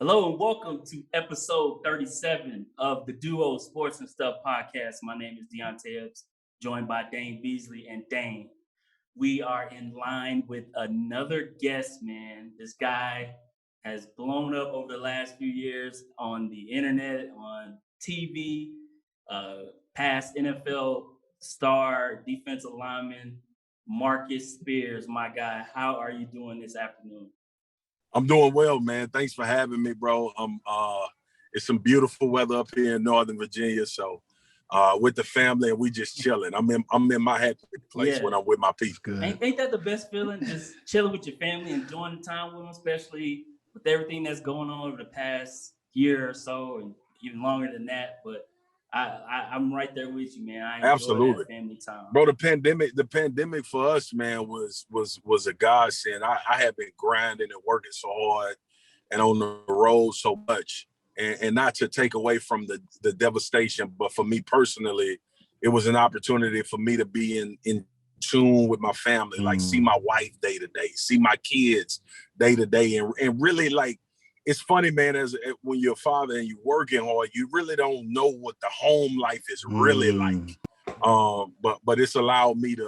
Hello and welcome to episode 37 of the Duo Sports and Stuff podcast. My name is Deonte, joined by Dane Beasley and Dane. We are in line with another guest, man. This guy has blown up over the last few years on the internet, on TV, past NFL star, defensive lineman, Marcus Spears, my guy. How are you doing this afternoon? I'm doing well, man. Thanks for having me, bro. It's some beautiful weather up here in Northern Virginia, so with the family and we just chilling. I'm in my happy place when I'm with my people. Good. Ain't that the best feeling? Just chilling with your family, enjoying the time with them, especially with everything that's going on over the past year or so, and even longer than that. But I'm right there with you, man. I enjoy Absolutely. That family time, bro. The pandemic for us, man, was a godsend. I have been grinding and working so hard and on the road so much, and not to take away from the devastation, but for me personally, it was an opportunity for me to be in tune with my family, like see my wife day to day, see my kids day to day, and really like. It's funny, man, when you're a father and you're working hard, you really don't know what the home life is really like. But it's allowed me to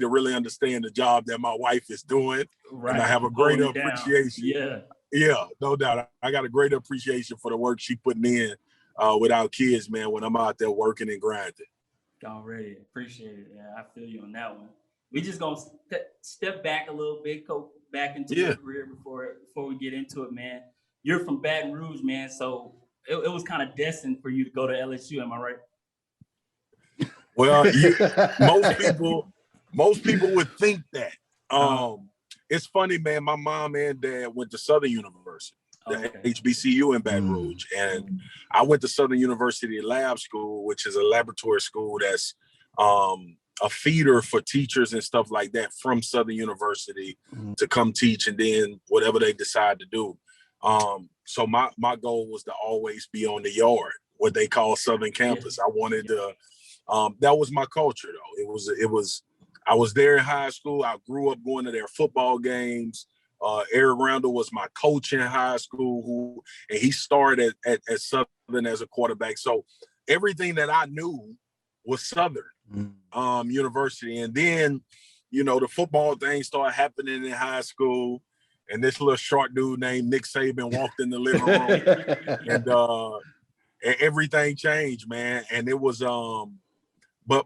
really understand the job that my wife is doing. Right. And I have a greater appreciation. Yeah, no doubt. I got a greater appreciation for the work she putting in with our kids, man, when I'm out there working and grinding. Already appreciate it. Yeah, I feel you on that one. We just gonna step back a little bit, go back into your career before we get into it, man. You're from Baton Rouge, man, so it was kind of destined for you to go to LSU. Am I right? Well, most people would think that. It's funny, man. My mom and dad went to Southern University, the HBCU in Baton Rouge, and I went to Southern University Lab School, which is a laboratory school that's a feeder for teachers and stuff like that from Southern University to come teach and then whatever they decide to do. So my goal was to always be on the yard, what they call Southern campus. I wanted to, that was my culture though. I was there in high school. I grew up going to their football games. Eric Randall was my coach in high school and he started at Southern as a quarterback. So everything that I knew was Southern University. And then, the football thing started happening in high school. And this little short dude named Nick Saban walked in the living room and everything changed, man. And it was, but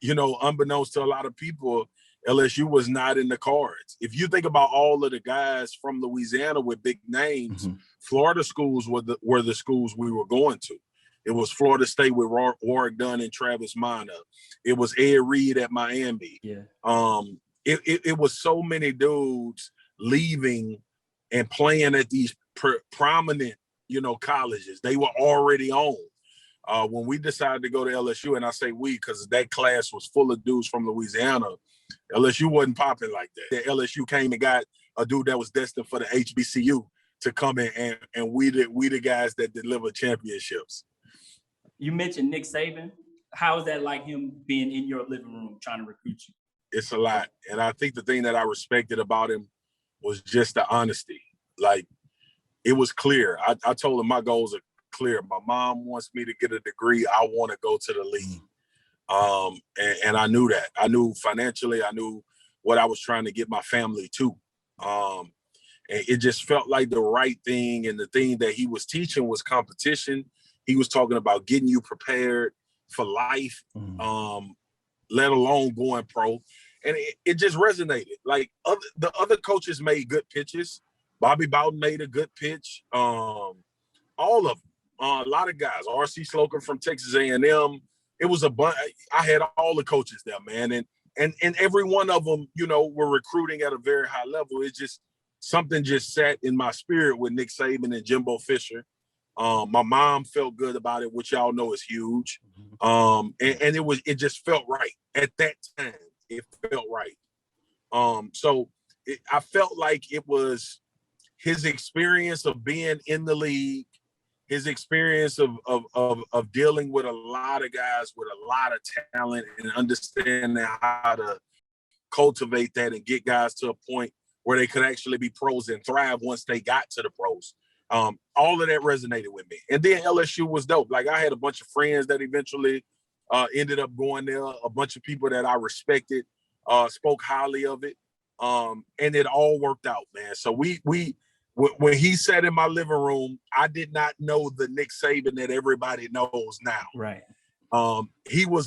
unbeknownst to a lot of people, LSU was not in the cards. If you think about all of the guys from Louisiana with big names, Florida schools were the schools we were going to. It was Florida State with Warwick Dunn and Travis Minor. It was Ed Reed at Miami. Yeah. It was so many dudes leaving and playing at these prominent, colleges. They were already on. When we decided to go to LSU, and I say we because that class was full of dudes from Louisiana, LSU wasn't popping like that. LSU came and got a dude that was destined for the HBCU to come in, and we the guys that deliver championships. You mentioned Nick Saban. How is that like him being in your living room trying to recruit you? It's a lot. And I think the thing that I respected about him was just the honesty. Like, it was clear. I told him my goals are clear. My mom wants me to get a degree. I want to go to the league. And I knew that. I knew financially, I knew what I was trying to get my family to. And it just felt like the right thing. And the thing that he was teaching was competition. He was talking about getting you prepared for life, let alone going pro. And it just resonated. Like the other coaches made good pitches. Bobby Bowden made a good pitch. All of them. A lot of guys. R.C. Slocum from Texas A&M. It was a bunch. I had all the coaches there, man. And every one of them, were recruiting at a very high level. It just, something just sat in my spirit with Nick Saban and Jimbo Fisher. My mom felt good about it, which y'all know is huge. And it just felt right at that time. It felt right. I felt like it was his experience of being in the league, his experience of dealing with a lot of guys with a lot of talent and understanding how to cultivate that and get guys to a point where they could actually be pros and thrive once they got to the pros. All of that resonated with me. And then LSU was dope. Like, I had a bunch of friends that eventually ended up going there, a bunch of people that I respected, spoke highly of it. And it all worked out, man. So when he sat in my living room, I did not know the Nick Saban that everybody knows now. Right. He was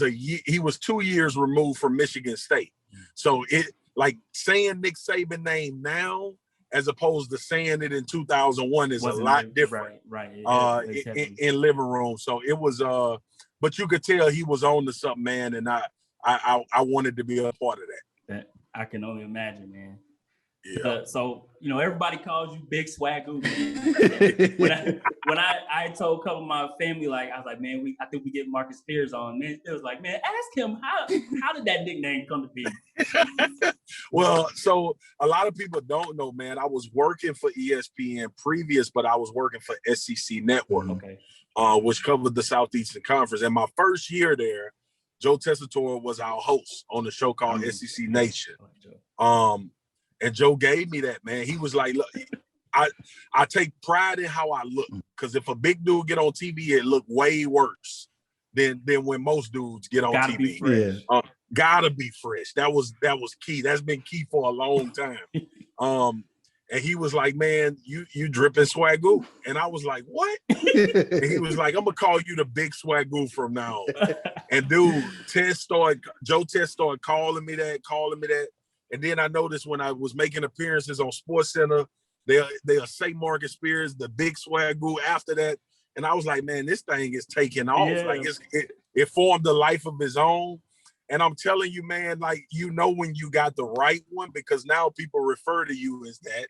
2 years removed from Michigan State. So it, like, saying Nick Saban name now as opposed to saying it in 2001 is a lot different. Right. In living room. So it was but you could tell he was on to something, man, and I wanted to be a part of that. I can only imagine, man. Yeah. So, everybody calls you Big Swagoo. when I told a couple of my family, like, I was like, man, I think we get Marcus Spears on. Man, it was like, man, ask him how did that nickname come to be? Well, so a lot of people don't know, man. I was working for ESPN previous, but I was working for SEC Network, which covered the Southeastern Conference. And my first year there, Joe Tessitore was our host on the show called SEC Nation. And Joe gave me that, man. He was like, look, I take pride in how I look, because if a big dude get on TV, it look way worse than when most dudes get on TV. Be fresh. Gotta be fresh. That was key. That's been key for a long time. And he was like, man, you dripping Swagoo. And I was like, what? And he was like, I'm gonna call you the Big Swagoo from now on. And dude, Joe Tess started calling me that. And then I noticed when I was making appearances on SportsCenter, they'll say Marcus Spears, the Big Swagoo after that. And I was like, man, this thing is taking off. Yeah. Like it formed a life of its own. And I'm telling you, man, like, when you got the right one, because now people refer to you as that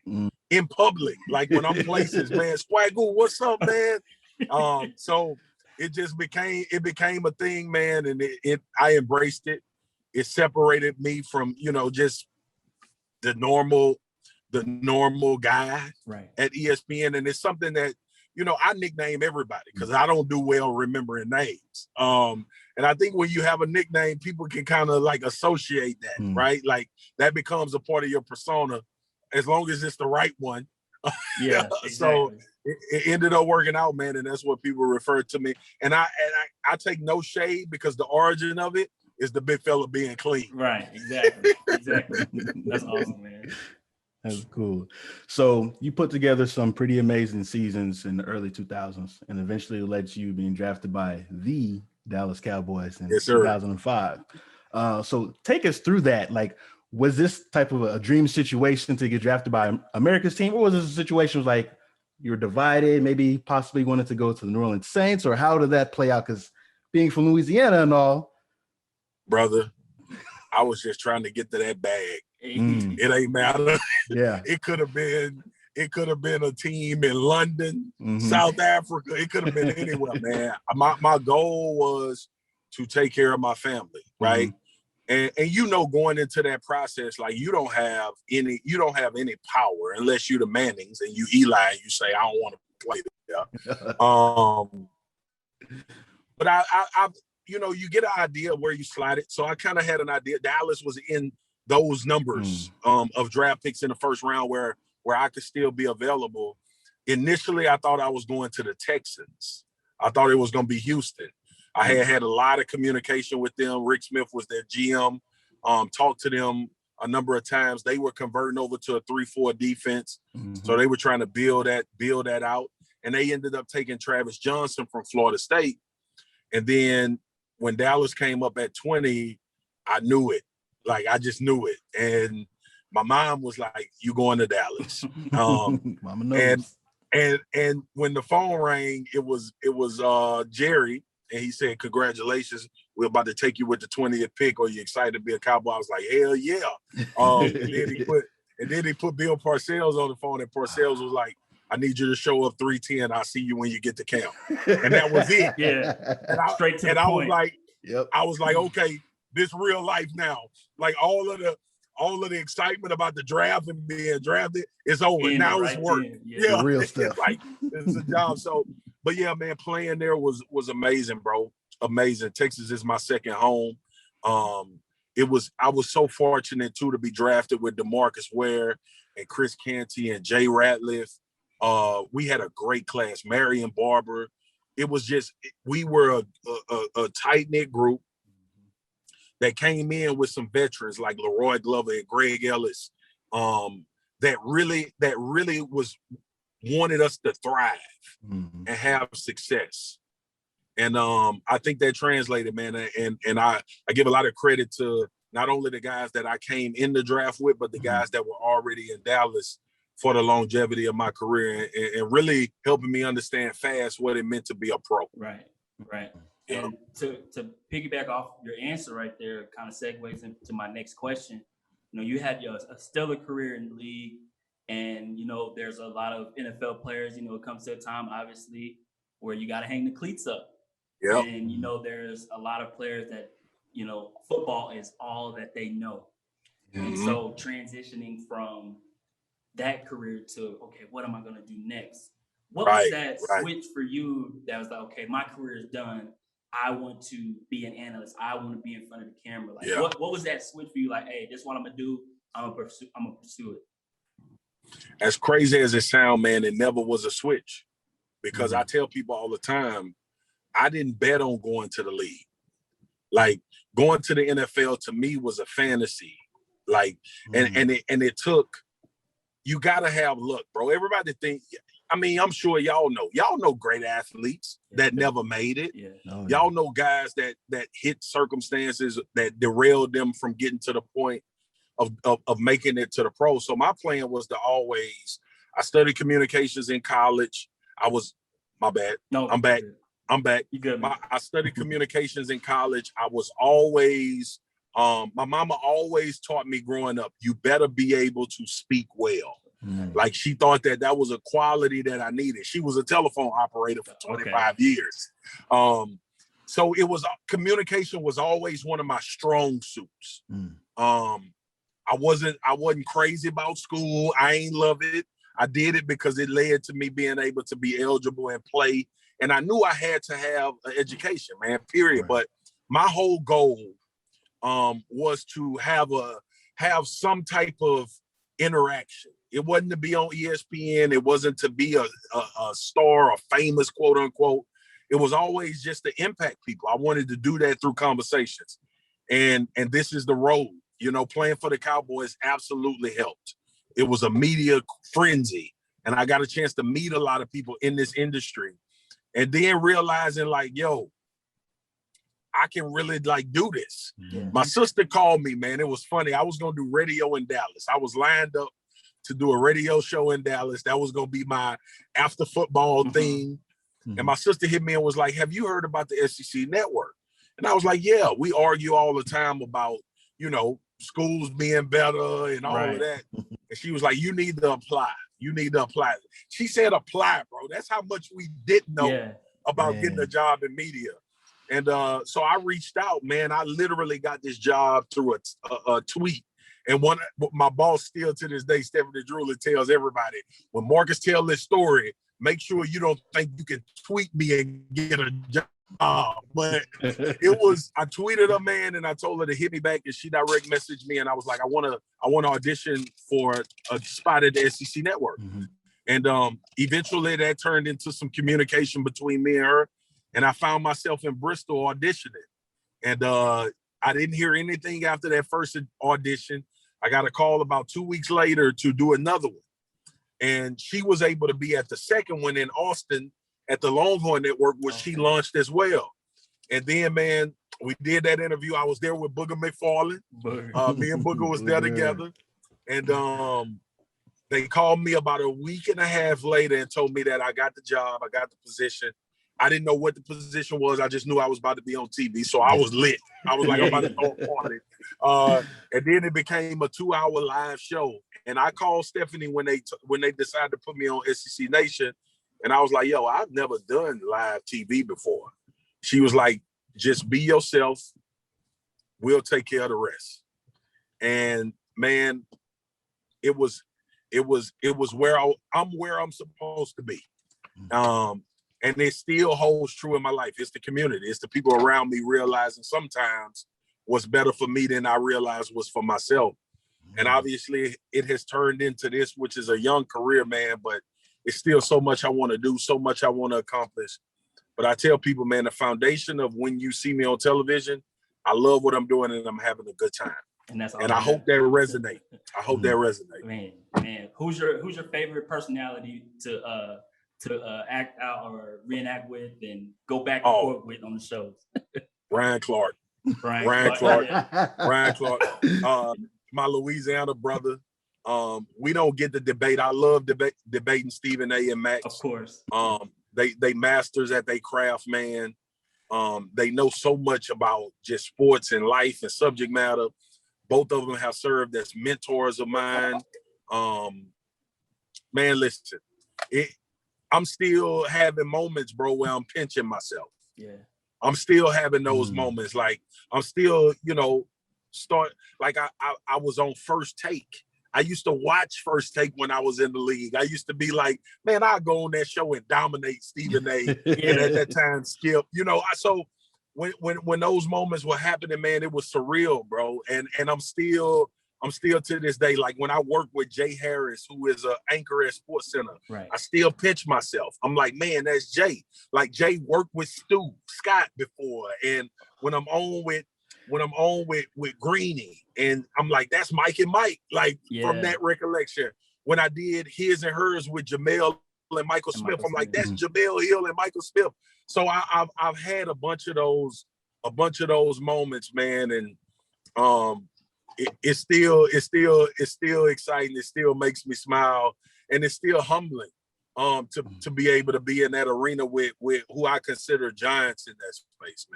in public. Like, when I'm places, man, Swagoo, what's up, man? So it just became a thing, man. And I embraced it. It separated me from, just the normal guy at ESPN. And it's something that, I nickname everybody because I don't do well remembering names. And I think when you have a nickname, people can kind of like associate that, right? Like, that becomes a part of your persona as long as it's the right one. Yeah. Exactly. So it ended up working out, man. And that's what people refer to me. And I take no shade, because the origin of it is the big fella being clean. Right. Exactly. That's awesome, man. That's cool. So you put together some pretty amazing seasons in the early 2000s, and eventually it led to you being drafted by the Dallas Cowboys in 2005. So take us through that. Like, was this type of a dream situation to get drafted by America's team, or was this a situation was like you were divided, maybe possibly wanted to go to the New Orleans Saints, or how did that play out? Because being from Louisiana and all. Brother, I was just trying to get to that bag. It ain't matter. Yeah. It could have been a team in London, South Africa. It could have been anywhere, man. My goal was to take care of my family, right? And going into that process, like, you don't have any power unless you're the Mannings and you Eli and you say, I don't want to play there. But I you get an idea of where you slide it. So I kind of had an idea. Dallas was in those numbers of draft picks in the first round where I could still be available. Initially, I thought I was going to the Texans. I thought it was going to be Houston. I had a lot of communication with them. Rick Smith was their GM. Talked to them a number of times. They were converting over to a 3-4 defense. So they were trying to build that out. And they ended up taking Travis Johnson from Florida State. And then when Dallas came up at 20, I knew it. Like, I just knew it. And my mom was like, you going to Dallas. Mama knows. And when the phone rang, it was Jerry, and he said, congratulations, we're about to take you with the 20th pick. Are you excited to be a Cowboy? I was like, hell yeah. And then he put Bill Parcells on the phone, and Parcells was like, I need you to show up 3:10. I'll see you when you get to camp. And that was it. Yeah. Straight to the point. I was like, okay, this real life now. Like, all of the excitement about the draft and being drafted is over. Now it's work. Yeah. The real stuff. It's a job. So, but yeah, man, playing there was amazing, bro. Amazing. Texas is my second home. I was so fortunate too to be drafted with DeMarcus Ware and Chris Canty and Jay Ratliff. We had a great class, Marion Barber. It was just, we were a tight-knit group that came in with some veterans like Leroy Glover and Greg Ellis, that really wanted us to thrive and have success. And I think that translated, man. And I give a lot of credit to not only the guys that I came in the draft with, but the guys that were already in Dallas for the longevity of my career and really helping me understand fast what it meant to be a pro. Right. Yeah. And to piggyback off your answer right there, kind of segues into my next question. You know, you had a stellar career in the league, and, you know, there's a lot of NFL players, you know, it comes to a time, obviously, where you got to hang the cleats up. Yep. And, you know, there's a lot of players that, you know, football is all that they know. Mm-hmm. And so transitioning from that career to, okay, what am I going to do next? What was that switch for you that was like, okay, my career is done. I want to be an analyst. I want to be in front of the camera. Like, what was that switch for you? Like, hey, this is what I'm going to do. I'm going to pursue it. As crazy as it sounds, man, it never was a switch. Because I tell people all the time, I didn't bet on going to the league. Like, going to the NFL to me was a fantasy. Like, and it took, you gotta have luck, bro. Everybody think, I mean, I'm sure y'all know great athletes that never made it. Yeah. Y'all know guys that hit circumstances that derailed them from getting to the point of making it to the pros. So my plan was to always, I studied communications in college. My bad. No, I'm back. You good, man. I studied communications in college. I was always, my mama always taught me growing up, you better be able to speak well. Like, she thought that was a quality that I needed. She was a telephone operator for 25 years. So communication was always one of my strong suits. I wasn't crazy about school. I ain't love it. I did it because it led to me being able to be eligible and play. And I knew I had to have an education, man, period. Right. But my whole goal was to have some type of interaction. It wasn't to be on ESPN. It wasn't to be a star or famous, quote unquote. It was always just to impact people. I wanted to do that through conversations. And this is the road. You know, playing for the Cowboys absolutely helped. It was a media frenzy, and I got a chance to meet a lot of people in this industry. And then realizing, like, yo, I can really, like, do this. Yeah. My sister called me, man. It was funny. I was going to do radio in Dallas. I was lined up to do a radio show in Dallas. That was going to be my after football thing. And my sister hit me and was like, have you heard about the SEC network? And I was like, yeah, we argue all the time about, you know, schools being better and all of that. And she was like, you need to apply. She said apply, bro. That's how much we didn't know about getting a job in media. And so I reached out, man. I literally got this job through a tweet. And my boss still to this day, Stephanie Drewley, tells everybody, when Marcus tells this story, make sure you don't think you can tweet me and get a job. But it was, I tweeted her, man, and I told her to hit me back, and she direct messaged me, and I was like, I want to audition for a spot at the SEC network. And eventually that turned into some communication between me and her, and I found myself in Bristol auditioning. And I didn't hear anything after that first audition. I got a call about 2 weeks later to do another one. And she was able to be at the second one in Austin at the Longhorn Network, which she launched as well. And then, man, we did that interview. I was there with Booger McFarland. Me and Booger was there together. And they called me about a week and a half later and told me that I got the job, I got the position. I didn't know what the position was. I just knew I was about to be on TV. So I was lit. I was like, I'm about to throw a party. And then it became a 2-hour live show. And I called Stephanie when they decided to put me on SEC Nation. And I was like, yo, I've never done live TV before. She was like, just be yourself. We'll take care of the rest. And man, it was where I'm supposed to be. And it still holds true in my life. It's the community. It's the people around me realizing sometimes was better for me than I realized was for myself. And obviously it has turned into this, which is a young career, man, but it's still so much I want to do, so much I want to accomplish. But I tell people, man, the foundation of when you see me on television, I love what I'm doing and I'm having a good time. And I hope that resonate. I hope that resonate. Man, who's your favorite personality to act out or reenact with and go back and forth with on the shows? Ryan Clark. Ryan Clark. Ryan Clark. My Louisiana brother. We don't get to debate. I love debating Stephen A. and Max. Of course. They masters at their craft, man. They know so much about just sports and life and subject matter. Both of them have served as mentors of mine. Man, listen, I'm still having moments, bro, where I'm pinching myself. Yeah. I'm still having those moments. Like I'm still, I was on First Take. I used to watch First Take when I was in the league. I used to be like, man, I'll go on that show and dominate Stephen A. And at that time, Skip. So when those moments were happening, man, it was surreal, bro. And I'm still to this day, like when I work with Jay Harris, who is an anchor at SportsCenter, right. I still pinch myself. I'm like, man, that's Jay. Like Jay worked with Scott before. And when I'm on with Greeny, and I'm like, that's Mike and Mike, like from that recollection. When I did His and Hers with Jamel and Michael Smith, I'm like, that's Jamel Hill and Michael Smith. So I've had a bunch of those moments, man, and it's still exciting. It still makes me smile, and it's still humbling to be able to be in that arena with who I consider giants in that space,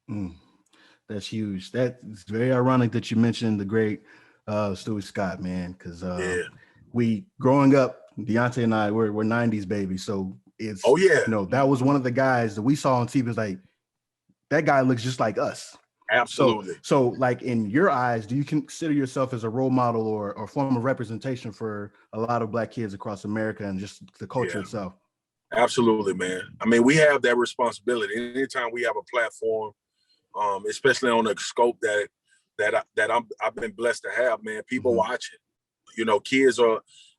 man. That's huge. That's very ironic that you mentioned the great Stewie Scott, man, because we growing up, Deonte and I we're 90s baby, so it's that was one of the guys that we saw on TV. Was like, that guy looks just like us. Absolutely. So like in your eyes, do you consider yourself as a role model or form of representation for a lot of Black kids across America and just the culture itself? Absolutely, man. I mean, we have that responsibility. Anytime we have a platform, especially on a scope that I've been blessed to have, man, people watching.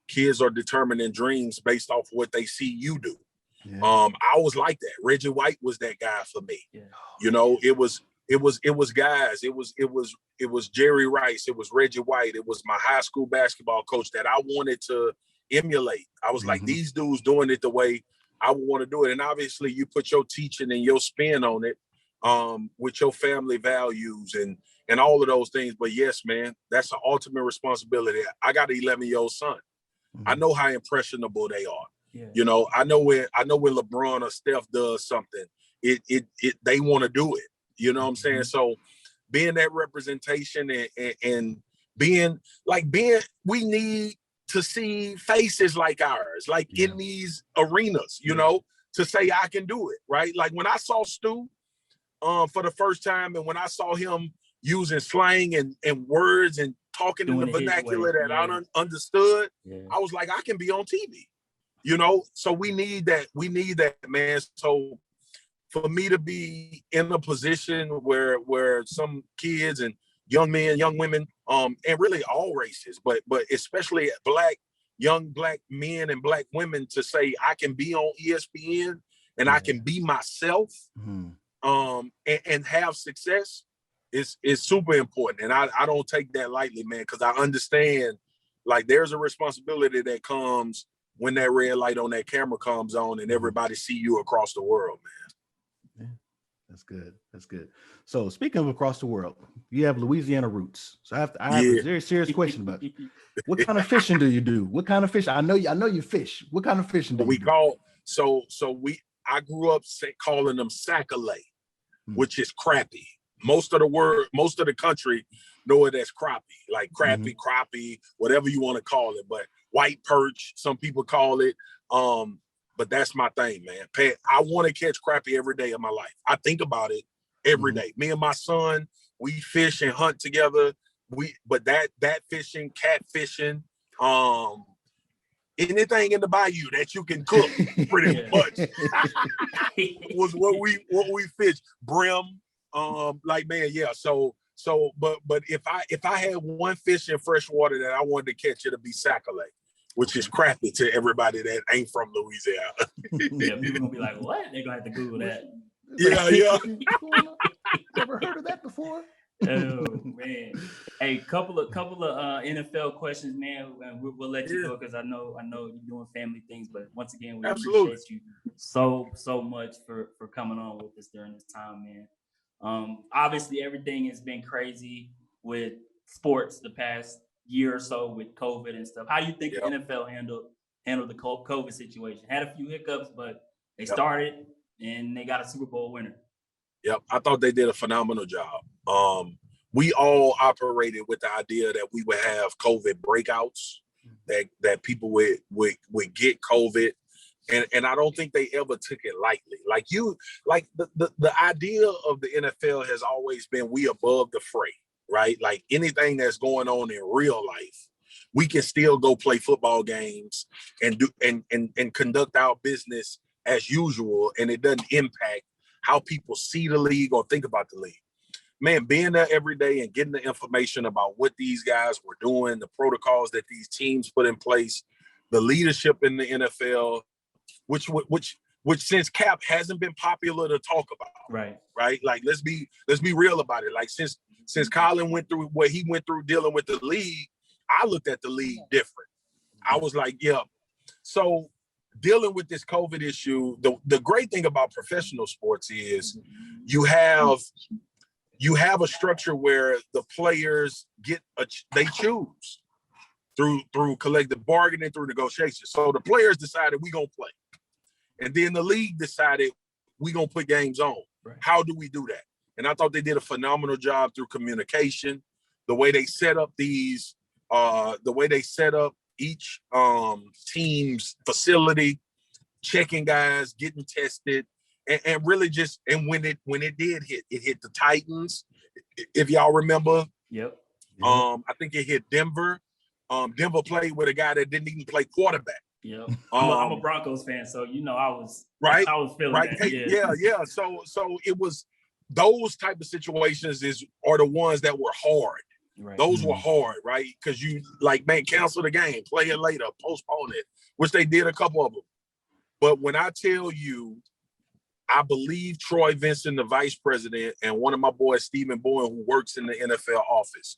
Kids are determining dreams based off what they see you do. Yeah. I was like that. Reggie White was that guy for me. Yeah. It was guys. It was Jerry Rice. It was Reggie White. It was my high school basketball coach that I wanted to emulate. I was like, these dudes doing it the way I would want to do it. And obviously you put your teaching and your spin on it, with your family values and all of those things. But yes, man, that's the ultimate responsibility. I got an 11-year-old son. I know how impressionable they are. Yeah. I know when LeBron or Steph does something, they want to do it. You know what I'm saying? So being that representation and being, we need to see faces like ours, like in these arenas, to say I can do it, right? Like when I saw Stu for the first time, and when I saw him using slang and words and talking in the vernacular that I understood, I was like, I can be on TV, So we need that, man. So for me to be in a position where some kids and young men, young women, and really all races, but especially young Black men and Black women, to say I can be on ESPN and I can be myself, and have success is super important. And I don't take that lightly, man, because I understand, like, there's a responsibility that comes when that red light on that camera comes on and everybody see you across the world, man. Yeah, that's good. That's good. So speaking of across the world, you have Louisiana roots. So I have a very serious question about it. What kind of fishing do you do? What kind of fish? I know you fish. What kind of fishing do you do? I grew up calling them sac-a-lay, which is crappie. Most of the country know it as crappie, like crappie, whatever you want to call it. But white perch, some people call it. But that's my thing, man. I want to catch crappie every day of my life. I think about it every day. Me and my son, we fish and hunt together. But that fishing, cat fishing, anything in the bayou that you can cook, pretty much, was what we fish. Brim, Like, man, yeah. But if I had one fish in fresh water that I wanted to catch, it'd be sac-a-lay, which is crappy to everybody that ain't from Louisiana. Yeah, people gonna be like, "What?" They're gonna have to Google that. Yeah. Never heard of that before. Oh man! Hey, couple of NFL questions, man, and we'll let you go because I know you're doing family things. But once again, we appreciate you so much for coming on with us during this time, man. Obviously, everything has been crazy with sports the past year or so with COVID and stuff. How do you think the NFL handled the COVID situation? Had a few hiccups, but they started and they got a Super Bowl winner. Yep, I thought they did a phenomenal job. We all operated with the idea that we would have COVID breakouts, that people would get COVID, and I don't think they ever took it lightly. Like the idea of the NFL has always been we above the fray, right? Like anything that's going on in real life, we can still go play football games and do and conduct our business as usual, and it doesn't impact how people see the league or think about the league. Man, being there every day and getting the information about what these guys were doing, the protocols that these teams put in place, the leadership in the NFL, which since Cap hasn't been popular to talk about. Right. Like let's be real about it. Like since Colin went through what he went through dealing with the league, I looked at the league different. I was like, yeah. So dealing with this COVID issue, the great thing about professional sports is you have a structure where the players they choose through collective bargaining, through negotiations. So the players decided we gonna play, and then the league decided we gonna put games on. Right. How do we do that? And I thought they did a phenomenal job through communication, the way they set up each team's facility, checking guys, getting tested, and really just when it did hit, it hit the Titans, if y'all remember. Yep. I think it hit Denver. Denver played with a guy that didn't even play quarterback. Yep. I'm a Broncos fan, so I was feeling that. Yeah. So it was those type of situations are the ones that were hard. Right. Those were hard, right? Because you cancel the game, play it later, postpone it, which they did a couple of them. But when I tell you, I believe Troy Vincent, the vice president, and one of my boys, Stephen Bowen, who works in the NFL office,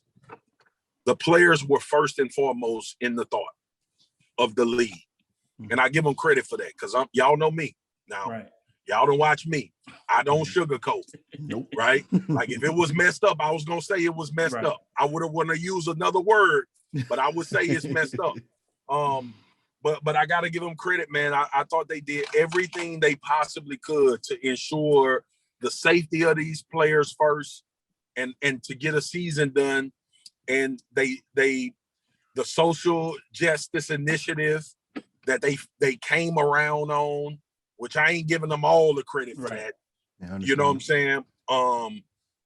the players were first and foremost in the thought of the league. Mm-hmm. And I give them credit for that because y'all know me. Now, y'all don't watch me. I don't sugarcoat. Nope. Right? Like if it was messed up, I was going to say it was messed up. I would have wanted to use another word, but I would say it's messed up. But I got to give them credit, man. I thought they did everything they possibly could to ensure the safety of these players first and to get a season done. And the social justice initiative that they came around on, which I ain't giving them all the credit for that. You know what I'm saying?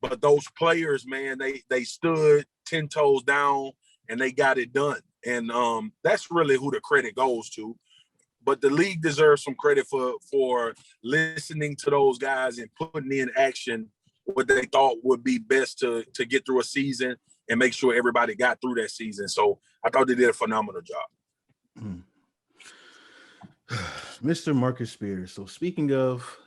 But those players, man, they stood 10 toes down and they got it done. And that's really who the credit goes to. But the league deserves some credit for listening to those guys and putting in action what they thought would be best to get through a season and make sure everybody got through that season. So I thought they did a phenomenal job. Mr. Marcus Spears. So speaking of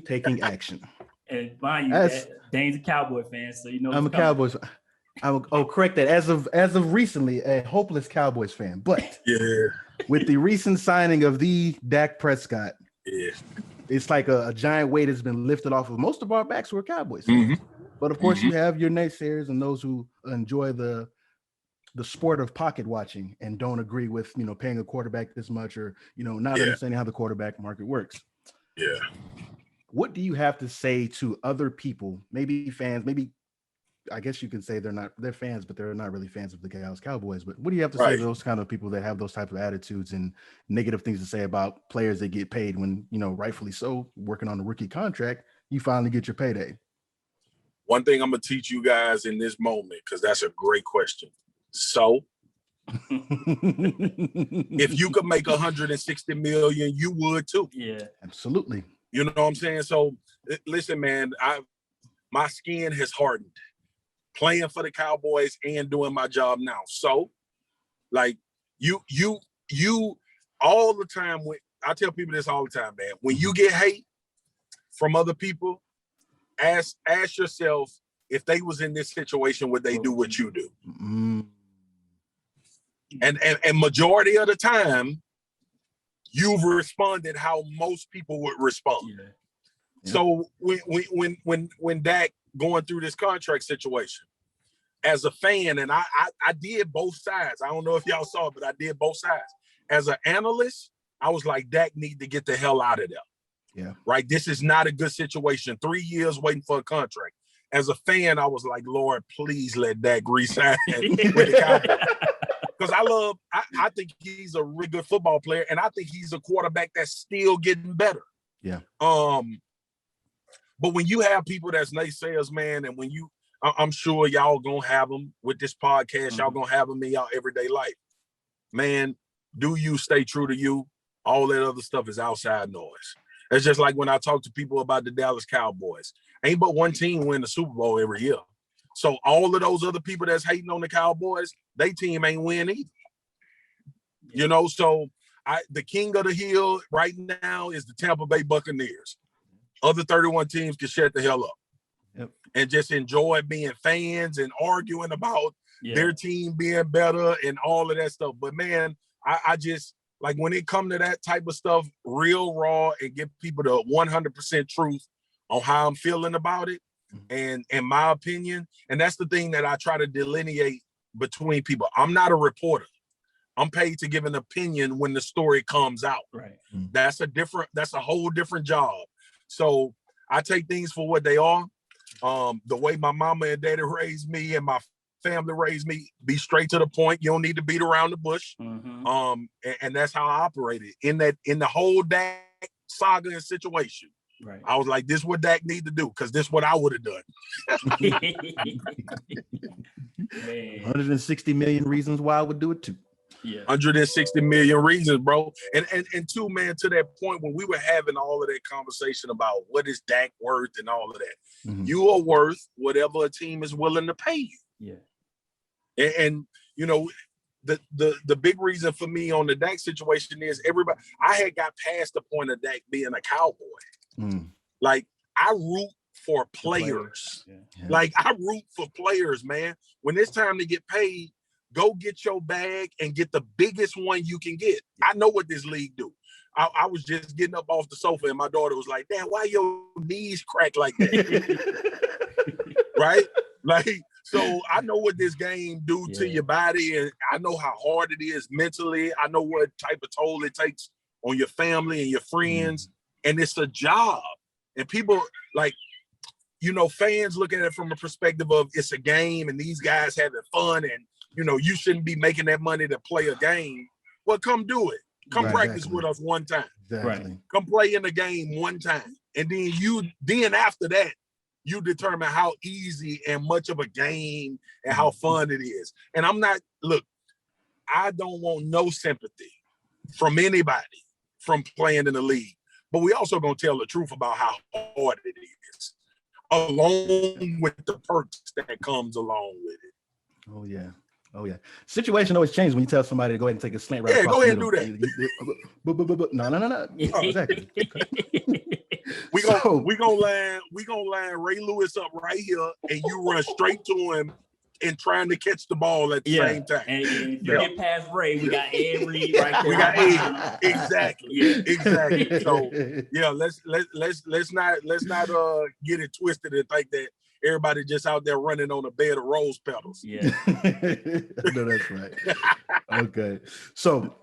taking action. And mind you, Dane's a Cowboy fan, so I'm a Cowboys fan. Correct that. As of recently, a hopeless Cowboys fan. But with the recent signing of the Dak Prescott, it's like a giant weight has been lifted off of most of our backs who are Cowboys fans. Mm-hmm. But of course, you have your naysayers and those who enjoy the sport of pocket watching and don't agree with paying a quarterback this much or not understanding how the quarterback market works. Yeah. What do you have to say to other people, maybe fans, maybe I guess you can say they're fans, but they're not really fans of the Dallas Cowboys. But what do you have to say to those kind of people that have those type of attitudes and negative things to say about players that get paid when, rightfully so, working on a rookie contract, you finally get your payday? One thing I'm going to teach you guys in this moment, because that's a great question. So if you could make 160 million, you would too. Yeah, absolutely. You know what I'm saying? So listen, man, my skin has hardened playing for the Cowboys and doing my job now. So, like, you all the time, I tell people this all the time, man, when you get hate from other people, ask yourself, if they was in this situation, would they do what you do? Mm-hmm. And majority of the time, you've responded how most people would respond. Yeah. Yeah. So when Dak going through this contract situation, as a fan, and I did both sides. I don't know if y'all saw it, but I did both sides. As an analyst, I was like, Dak need to get the hell out of there. Yeah. Right. This is not a good situation. 3 years waiting for a contract. As a fan, I was like, Lord, please let Dak resign with the Cowboys. Because I think he's a really good football player, and I think he's a quarterback that's still getting better. Yeah. But when you have people that's naysayers, man, and when I'm sure y'all gonna have them with this podcast, mm-hmm. Y'all gonna have them in y'all everyday life. Man, do you stay true to you? All that other stuff is outside noise. It's just like when I talk to people about the Dallas Cowboys. Ain't but one team win the Super Bowl every year. So all of those other people that's hating on the Cowboys, they team ain't win either. You know, so the king of the hill right now is the Tampa Bay Buccaneers. Other 31 teams can shut the hell up. Yep. And just enjoy being fans and arguing about their team being better and all of that stuff. But man, I just like when it come to that type of stuff, real raw, and give people the 100% truth on how I'm feeling about it. And in my opinion, and that's the thing that I try to delineate between people. I'm not a reporter. I'm paid to give an opinion when the story comes out. Right. That's a whole different job. So I take things for what they are. The way my mama and daddy raised me and my family raised me, be straight to the point. You don't need to beat around the bush. Mm-hmm. And that's how I operated in the whole Dak saga and situation. Right. I was like, this is what Dak need to do, because this is what I would have done. 160 million reasons why I would do it too. Yeah. 160 million reasons, bro. And two, man, to that point when we were having all of that conversation about what is Dak worth and all of that, mm-hmm. You are worth whatever a team is willing to pay you. Yeah. And you know, the big reason for me on the Dak situation is I had got past the point of Dak being a Cowboy. Mm. Like, I root for players. Yeah. Like, I root for players, man. When it's time to get paid, go get your bag and get the biggest one you can get. I know what this league do. I was just getting up off the sofa and my daughter was like, Dad, why your knees crack like that? Right? Like, so I know what this game do to your body, and I know how hard it is mentally. I know what type of toll it takes on your family and your friends. And it's a job. And people, like, you know, fans look at it from a perspective of it's a game and these guys having fun, and, you know, you shouldn't be making that money to play a game. Well, come do it. Come practice with us one time. Exactly. Come play in the game one time. And then after that, you determine how easy and much of a game and how fun it is. And I don't want no sympathy from anybody from playing in the league. But we also gonna tell the truth about how hard it is, along with the perks that comes along with it. Oh yeah. Situation always changes when you tell somebody to go ahead and take a slant right. Yeah, go ahead and do that. No. Oh, exactly. We gonna line Ray Lewis up right here, and you run straight to him and trying to catch the ball at the same time. And if you get past Ray, we got Ed Reed right there. We got Ed. Exactly. Yeah. Exactly. So yeah, let's not get it twisted and think that everybody just out there running on a bed of rose petals. Yeah. No, that's right. Okay. So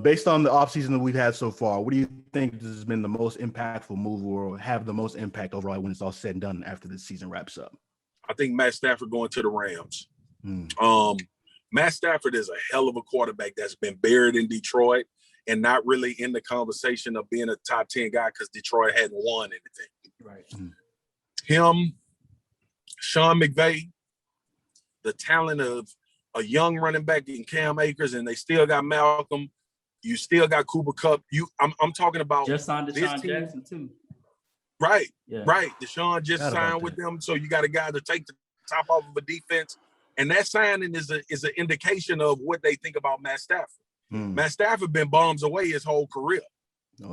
based on the offseason that we've had so far, what do you think has been the most impactful move or have the most impact overall when it's all said and done after the season wraps up? I think Matt Stafford going to the Rams. Matt Stafford is a hell of a quarterback that's been buried in Detroit and not really in the conversation of being a top 10 guy because Detroit hadn't won anything. Right. Him, Sean McVay, the talent of a young running back in Cam Akers, and they still got Malcolm. You still got Cooper Kupp. I'm talking about just on Deshaun Jackson too. Right. Deshaun just signed with them, so you got a guy to take the top off of a defense, and that signing is an indication of what they think about Matt Stafford. Matt Stafford been bombs away his whole career.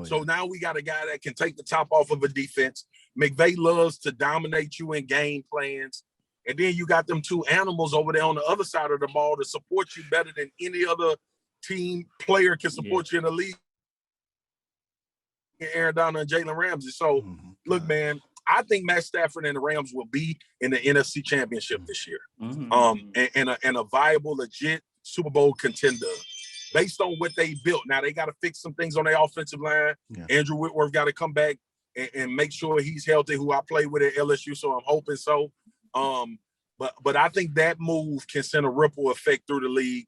So now we got a guy that can take the top off of a defense. McVay loves to dominate you in game plans. And then you got them two animals over there on the other side of the ball to support you better than any other team player can support you in the league. Aaron Donald and Jalen Ramsey. So, look, man, I think Matt Stafford and the Rams will be in the NFC Championship this year. And a viable, legit Super Bowl contender based on what they built. Now, they got to fix some things on their offensive line. Andrew Whitworth got to come back and make sure he's healthy, who I played with at LSU, so I'm hoping so. But I think that move can send a ripple effect through the league.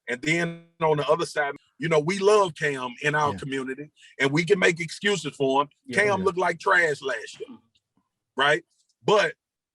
And then on the other side, you know, we love Cam in our community, and we can make excuses for him. Cam looked like trash last year, right? But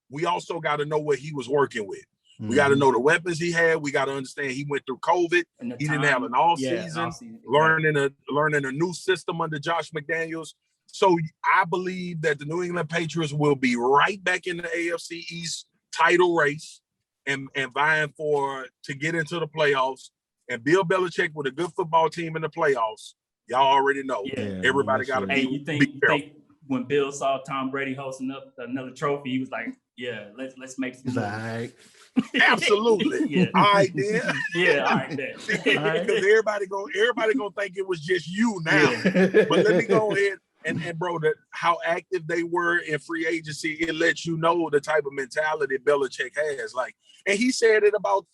we also got to know what he was working with. We got to know the weapons he had. We got to understand he went through COVID. He didn't have an off season, learning a new system under Josh McDaniels. So I believe that the New England Patriots will be right back in the AFC East title race and vying to get into the playoffs. And Bill Belichick with a good football team in the playoffs, y'all already know. Everybody got to be. You think when Bill saw Tom Brady hosting up another trophy, he was like, "Yeah, let's make some." Absolutely. All right, then. All right, then. Because everybody gonna think it was just you now. But let me go ahead and bro, how active they were in free agency, it lets you know the type of mentality Belichick has. Like, and he said it about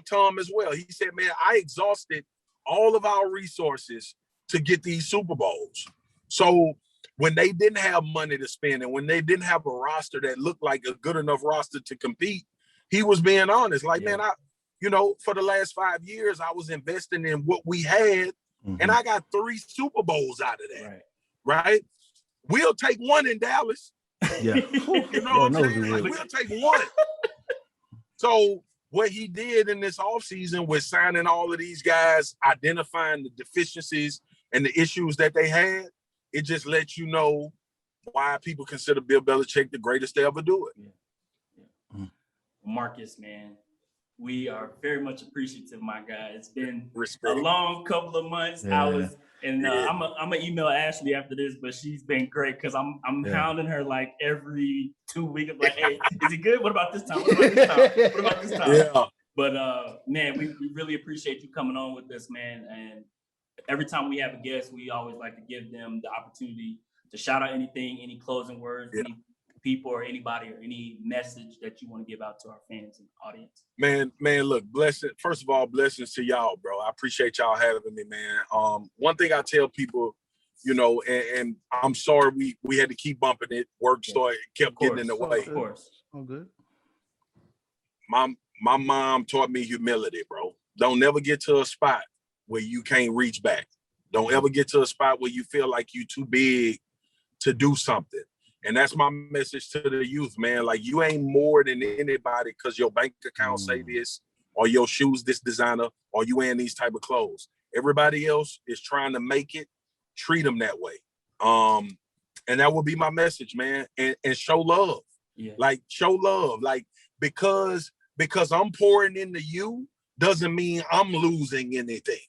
Tom as well. He said, "Man, I exhausted all of our resources to get these Super Bowls." So when they didn't have money to spend and when they didn't have a roster that looked like a good enough roster to compete, he was being honest. Like, man, for the last 5 years, I was investing in what we had, and I got 3 Super Bowls out of that. Right? We'll take one in Dallas. Yeah. You know what I'm saying? Like, we'll take one. So what he did in this offseason was signing all of these guys, identifying the deficiencies and the issues that they had. It just lets you know why people consider Bill Belichick the greatest to ever do it. Marcus, man, we are very much appreciative, my guy. It's been a long couple of months. I'm gonna email Ashley after this, but she's been great because I'm hounding her like every 2 weeks. Like, hey, is he good? What about this time? What about this time? Yeah. But man, we really appreciate you coming on with us, man. And every time we have a guest, we always like to give them the opportunity to shout out anything, any closing words, any people or anybody or any message that you want to give out to our fans and audience. Man, look, first of all, blessings to y'all, bro. I appreciate y'all having me, man. One thing I tell people, you know, and I'm sorry we had to keep bumping it. Work kept getting in the way. Of course. Oh, good. My mom taught me humility, bro. Don't never get to a spot where you can't reach back. Don't ever get to a spot where you feel like you're too big to do something. And that's my message to the youth, man. Like, you ain't more than anybody because your bank account say this, or your shoes this designer, or you wearing these type of clothes. Everybody else is trying to make it. Treat them that way. And that will be my message, man. And show love. Yeah. Like, show love. Like, because I'm pouring into you doesn't mean I'm losing anything.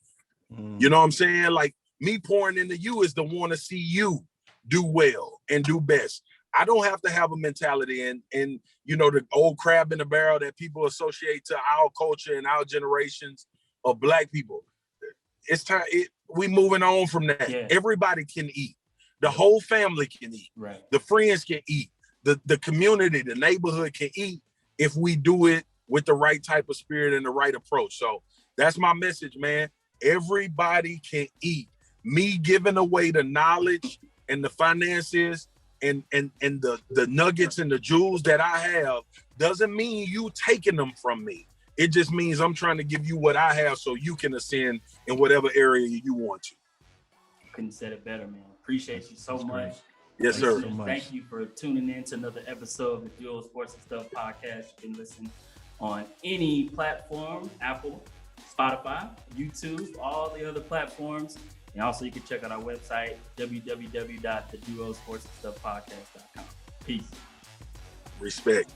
You know what I'm saying? Like, me pouring into you is to want to see you do well and do best. I don't have to have a mentality and you know, the old crab in the barrel that people associate to our culture and our generations of Black people. It's time. We moving on from that. Yeah. Everybody can eat. The whole family can eat. Right. The friends can eat. The community, the neighborhood can eat if we do it with the right type of spirit and the right approach. So that's my message, man. Everybody can eat. Me giving away the knowledge and the finances and the nuggets and the jewels that I have doesn't mean you taking them from me. It just means I'm trying to give you what I have so you can ascend in whatever area you want to. Couldn't have said it better, man. Appreciate you so much. Yes, sir. Thank you for tuning in to another episode of the Duo Sports and Stuff podcast. You can listen on any platform, Apple, Spotify, YouTube, all the other platforms. And also, you can check out our website, www.theduossportsandstuffpodcast.com. Peace. Respect.